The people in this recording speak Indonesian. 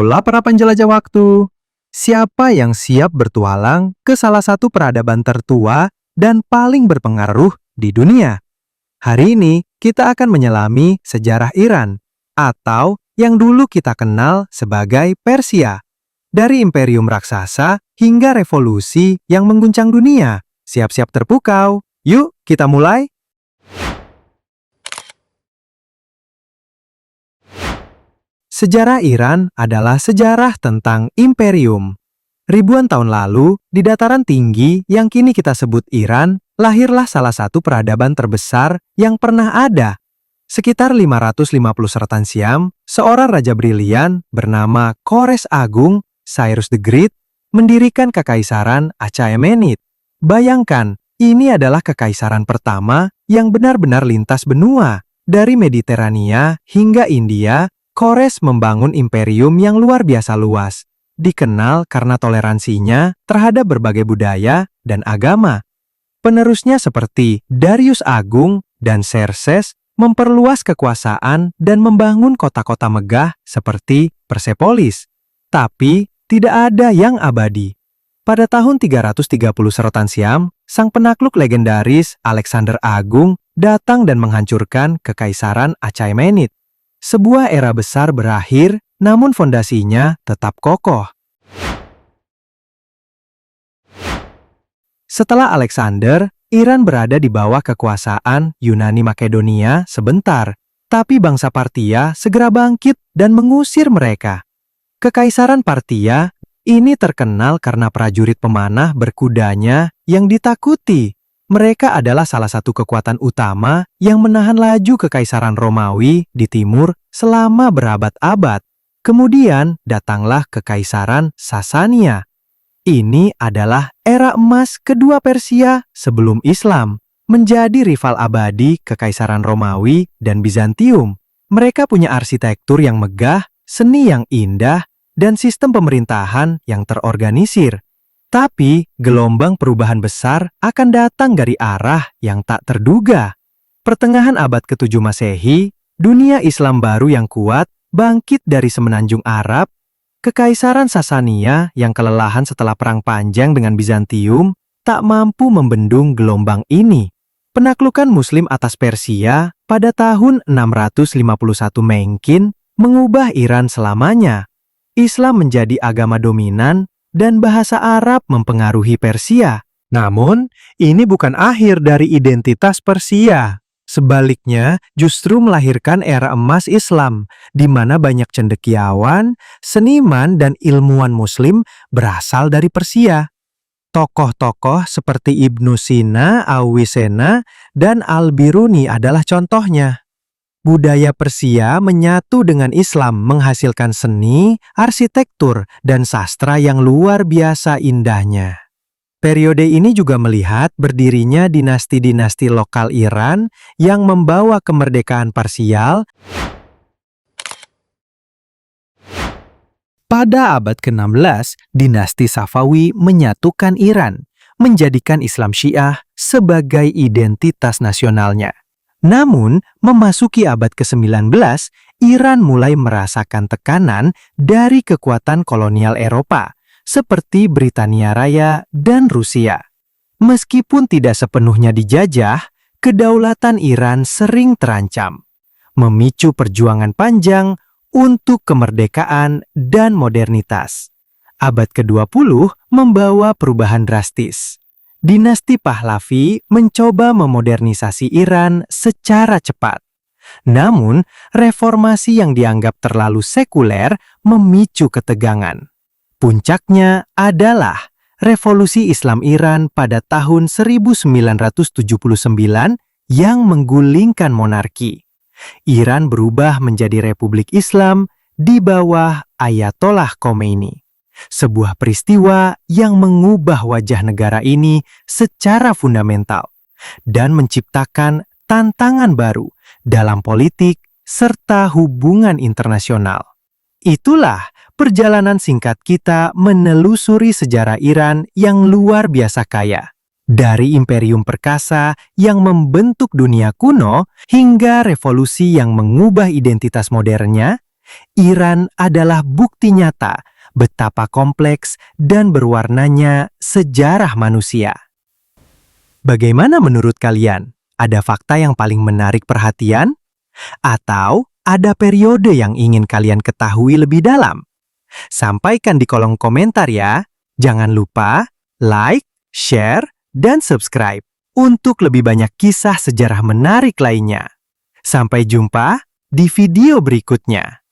Ayolah para penjelajah waktu. Siapa yang siap bertualang ke salah satu peradaban tertua dan paling berpengaruh di dunia? Hari ini kita akan menyelami sejarah Iran, atau yang dulu kita kenal sebagai Persia. Dari imperium raksasa hingga revolusi yang mengguncang dunia. Siap-siap terpukau. Yuk, kita mulai. Sejarah Iran adalah sejarah tentang imperium. Ribuan tahun lalu, di dataran tinggi yang kini kita sebut Iran, lahirlah salah satu peradaban terbesar yang pernah ada. Sekitar 550 Seretan Siam, seorang raja brilian bernama Kores Agung, Cyrus the Great, mendirikan Kekaisaran Achaemenid. Bayangkan, ini adalah kekaisaran pertama yang benar-benar lintas benua. Dari Mediterania hingga India, Kores membangun imperium yang luar biasa luas, dikenal karena toleransinya terhadap berbagai budaya dan agama. Penerusnya seperti Darius Agung dan Xerxes memperluas kekuasaan dan membangun kota-kota megah seperti Persepolis. Tapi, tidak ada yang abadi. Pada tahun 330 Seretan Siam, sang penakluk legendaris Alexander Agung datang dan menghancurkan Kekaisaran Achaemenid. Sebuah era besar berakhir, namun fondasinya tetap kokoh. Setelah Alexander, Iran berada di bawah kekuasaan Yunani Makedonia sebentar, tapi bangsa Parthia segera bangkit dan mengusir mereka. Kekaisaran Parthia ini terkenal karena prajurit pemanah berkudanya yang ditakuti. Mereka adalah salah satu kekuatan utama yang menahan laju Kekaisaran Romawi di timur selama berabad-abad. Kemudian datanglah Kekaisaran Sasania. Ini adalah era emas kedua Persia sebelum Islam, menjadi rival abadi Kekaisaran Romawi dan Bizantium. Mereka punya arsitektur yang megah, seni yang indah, dan sistem pemerintahan yang terorganisir. Tapi, gelombang perubahan besar akan datang dari arah yang tak terduga. Pertengahan abad ke-7 Masehi, dunia Islam baru yang kuat bangkit dari semenanjung Arab. Kekaisaran Sasania yang kelelahan setelah perang panjang dengan Bizantium tak mampu membendung gelombang ini. Penaklukan Muslim atas Persia pada tahun 651 Mengkin mengubah Iran selamanya. Islam menjadi agama dominan dan bahasa Arab mempengaruhi Persia. Namun, ini bukan akhir dari identitas Persia. Sebaliknya, justru melahirkan era emas Islam, di mana banyak cendekiawan, seniman, dan ilmuwan Muslim berasal dari Persia. Tokoh-tokoh seperti Ibnu Sina, Avicenna, dan Al-Biruni adalah contohnya. Budaya Persia menyatu dengan Islam menghasilkan seni, arsitektur, dan sastra yang luar biasa indahnya. Periode ini juga melihat berdirinya dinasti-dinasti lokal Iran yang membawa kemerdekaan parsial. Pada abad ke-16, dinasti Safawi menyatukan Iran, menjadikan Islam Syiah sebagai identitas nasionalnya. Namun, memasuki abad ke-19, Iran mulai merasakan tekanan dari kekuatan kolonial Eropa, seperti Britania Raya dan Rusia. Meskipun tidak sepenuhnya dijajah, kedaulatan Iran sering terancam, memicu perjuangan panjang untuk kemerdekaan dan modernitas. Abad ke-20 membawa perubahan drastis. Dinasti Pahlavi mencoba memodernisasi Iran secara cepat. Namun, reformasi yang dianggap terlalu sekuler memicu ketegangan. Puncaknya adalah Revolusi Islam Iran pada tahun 1979 yang menggulingkan monarki. Iran berubah menjadi Republik Islam di bawah Ayatollah Khomeini. Sebuah peristiwa yang mengubah wajah negara ini secara fundamental dan menciptakan tantangan baru dalam politik serta hubungan internasional. Itulah perjalanan singkat kita menelusuri sejarah Iran yang luar biasa kaya. Dari imperium perkasa yang membentuk dunia kuno hingga revolusi yang mengubah identitas modernnya, Iran adalah bukti nyata betapa kompleks dan berwarnanya sejarah manusia. Bagaimana menurut kalian? Ada fakta yang paling menarik perhatian? Atau ada periode yang ingin kalian ketahui lebih dalam? Sampaikan di kolom komentar ya. Jangan lupa like, share, dan subscribe untuk lebih banyak kisah sejarah menarik lainnya. Sampai jumpa di video berikutnya.